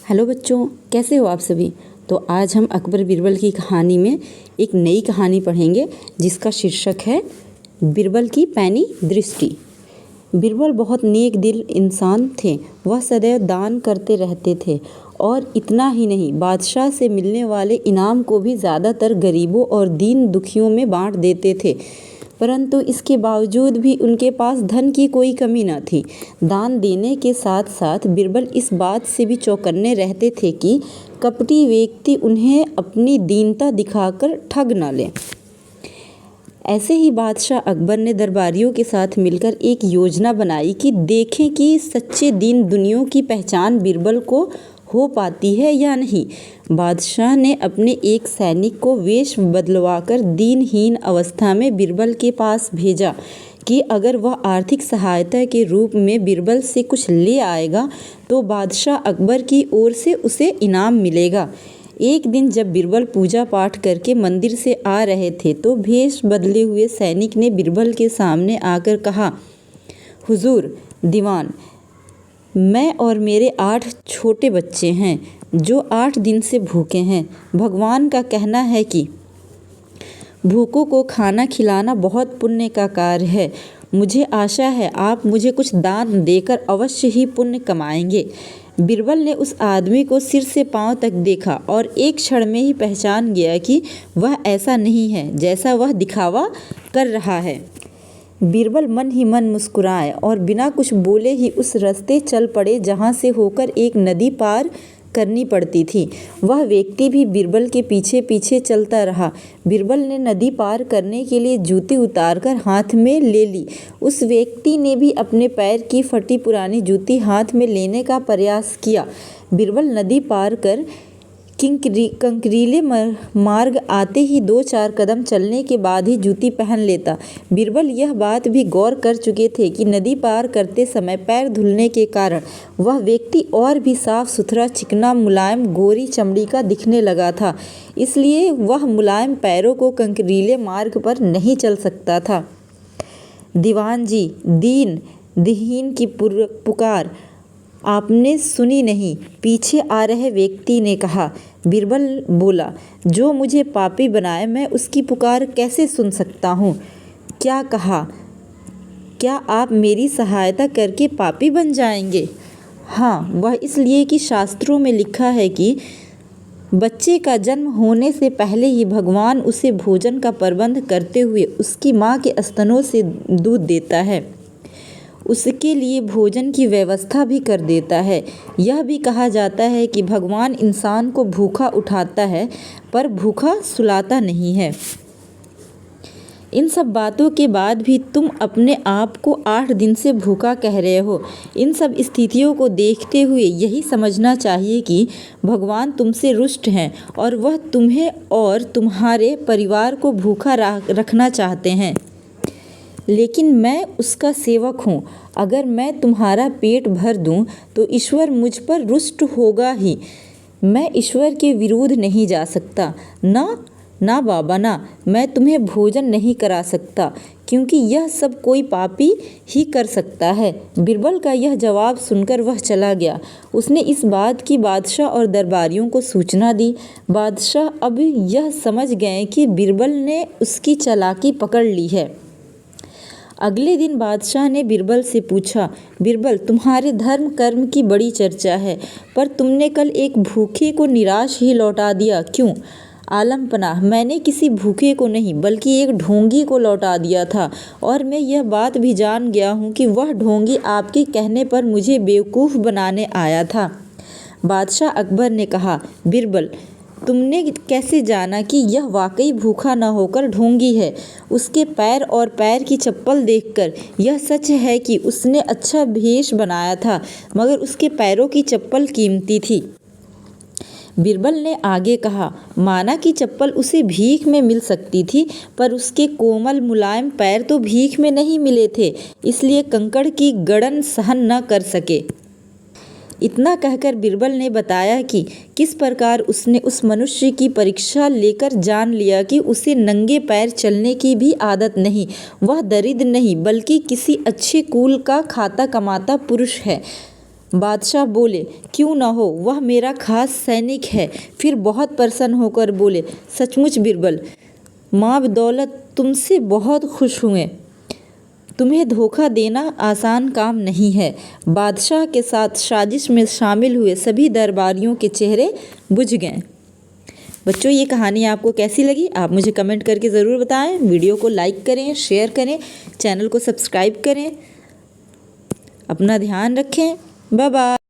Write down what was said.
Hello बच्चों, कैसे हो आप सभी। तो आज हम अकबर बीरबल की कहानी में एक नई कहानी पढ़ेंगे जिसका शीर्षक है बीरबल की पैनी दृष्टि। बीरबल बहुत नेक दिल इंसान थे। वह सदैव दान करते रहते थे और इतना ही नहीं, बादशाह से मिलने वाले इनाम को भी ज़्यादातर गरीबों और दीन दुखियों में बांट देते थे। परंतु इसके बावजूद भी उनके पास धन की कोई कमी न थी। दान देने के साथ साथ बीरबल इस बात से भी चौकन्ने रहते थे कि कपटी व्यक्ति उन्हें अपनी दीनता दिखाकर ठग न ले। ऐसे ही बादशाह अकबर ने दरबारियों के साथ मिलकर एक योजना बनाई कि देखें कि सच्चे दीन दुनियों की पहचान बीरबल को हो पाती है या नहीं। बादशाह ने अपने एक सैनिक को वेश बदलवाकर दीनहीन अवस्था में बीरबल के पास भेजा कि अगर वह आर्थिक सहायता के रूप में बीरबल से कुछ ले आएगा तो बादशाह अकबर की ओर से उसे इनाम मिलेगा। एक दिन जब बीरबल पूजा पाठ करके मंदिर से आ रहे थे तो भेष बदले हुए सैनिक ने बीरबल के सामने आकर कहा, हुजूर दीवान, मैं और मेरे 8 छोटे बच्चे हैं जो 8 दिन से भूखे हैं। भगवान का कहना है कि भूखों को खाना खिलाना बहुत पुण्य का कार्य है। मुझे आशा है आप मुझे कुछ दान देकर अवश्य ही पुण्य कमाएंगे। बीरबल ने उस आदमी को सिर से पांव तक देखा और एक क्षण में ही पहचान गया कि वह ऐसा नहीं है जैसा वह दिखावा कर रहा है। बीरबल मन ही मन मुस्कुराए और बिना कुछ बोले ही उस रास्ते चल पड़े जहाँ से होकर एक नदी पार करनी पड़ती थी। वह व्यक्ति भी बीरबल के पीछे पीछे चलता रहा। बीरबल ने नदी पार करने के लिए जूती उतारकर हाथ में ले ली। उस व्यक्ति ने भी अपने पैर की फटी पुरानी जूती हाथ में लेने का प्रयास किया। बीरबल नदी पार कर कंकरीले मार्ग आते ही 2-4 कदम चलने के बाद ही जूती पहन लेता। बीरबल यह बात भी गौर कर चुके थे कि नदी पार करते समय पैर धुलने के कारण वह व्यक्ति और भी साफ सुथरा, चिकना, मुलायम, गोरी चमड़ी का दिखने लगा था। इसलिए वह मुलायम पैरों को कंकरीले मार्ग पर नहीं चल सकता था। दीवान जी, दीन की पुकार आपने सुनी नहीं, पीछे आ रहे व्यक्ति ने कहा। बीरबल बोला, जो मुझे पापी बनाए मैं उसकी पुकार कैसे सुन सकता हूँ। क्या कहा? क्या आप मेरी सहायता करके पापी बन जाएंगे? हाँ, वह इसलिए कि शास्त्रों में लिखा है कि बच्चे का जन्म होने से पहले ही भगवान उसे भोजन का प्रबंध करते हुए उसकी माँ के स्तनों से दूध देता है, उसके लिए भोजन की व्यवस्था भी कर देता है। यह भी कहा जाता है कि भगवान इंसान को भूखा उठाता है पर भूखा सुलाता नहीं है। इन सब बातों के बाद भी तुम अपने आप को 8 दिन से भूखा कह रहे हो। इन सब स्थितियों को देखते हुए यही समझना चाहिए कि भगवान तुमसे रुष्ट हैं और वह तुम्हें और तुम्हारे परिवार को भूखा रखना चाहते हैं। लेकिन मैं उसका सेवक हूँ। अगर मैं तुम्हारा पेट भर दूँ तो ईश्वर मुझ पर रुष्ट होगा ही। मैं ईश्वर के विरुद्ध नहीं जा सकता। ना बाबा, ना मैं तुम्हें भोजन नहीं करा सकता, क्योंकि यह सब कोई पापी ही कर सकता है। बीरबल का यह जवाब सुनकर वह चला गया। उसने इस बात की बादशाह और दरबारियों को सूचना दी। बादशाह अब यह समझ गए कि बीरबल ने उसकी चालाकी पकड़ ली है। अगले दिन बादशाह ने बीरबल से पूछा, बीरबल, तुम्हारे धर्म कर्म की बड़ी चर्चा है, पर तुमने कल एक भूखे को निराश ही लौटा दिया, क्यों? आलम पनाह, मैंने किसी भूखे को नहीं बल्कि एक ढोंगी को लौटा दिया था, और मैं यह बात भी जान गया हूँ कि वह ढोंगी आपके कहने पर मुझे बेवकूफ़ बनाने आया था। बादशाह अकबर ने कहा, बीरबल, तुमने कैसे जाना कि यह वाकई भूखा न होकर ढोंगी है? उसके पैर और पैर की चप्पल देखकर यह सच है कि उसने अच्छा भेष बनाया था, मगर उसके पैरों की चप्पल कीमती थी। बीरबल ने आगे कहा, माना कि चप्पल उसे भीख में मिल सकती थी, पर उसके कोमल मुलायम पैर तो भीख में नहीं मिले थे, इसलिए कंकड़ की गड़न सहन न कर सके। इतना कहकर बीरबल ने बताया कि किस प्रकार उसने उस मनुष्य की परीक्षा लेकर जान लिया कि उसे नंगे पैर चलने की भी आदत नहीं। वह दरिद्र नहीं बल्कि किसी अच्छे कुल का खाता कमाता पुरुष है। बादशाह बोले, क्यों न हो, वह मेरा खास सैनिक है। फिर बहुत प्रसन्न होकर बोले, सचमुच बीरबल, माँ दौलत तुमसे बहुत खुश हुए। तुम्हें धोखा देना आसान काम नहीं है। बादशाह के साथ साजिश में शामिल हुए सभी दरबारियों के चेहरे बुझ गए। बच्चों, ये कहानी आपको कैसी लगी आप मुझे कमेंट करके ज़रूर बताएं। वीडियो को लाइक करें, शेयर करें, चैनल को सब्सक्राइब करें। अपना ध्यान रखें। Bye bye.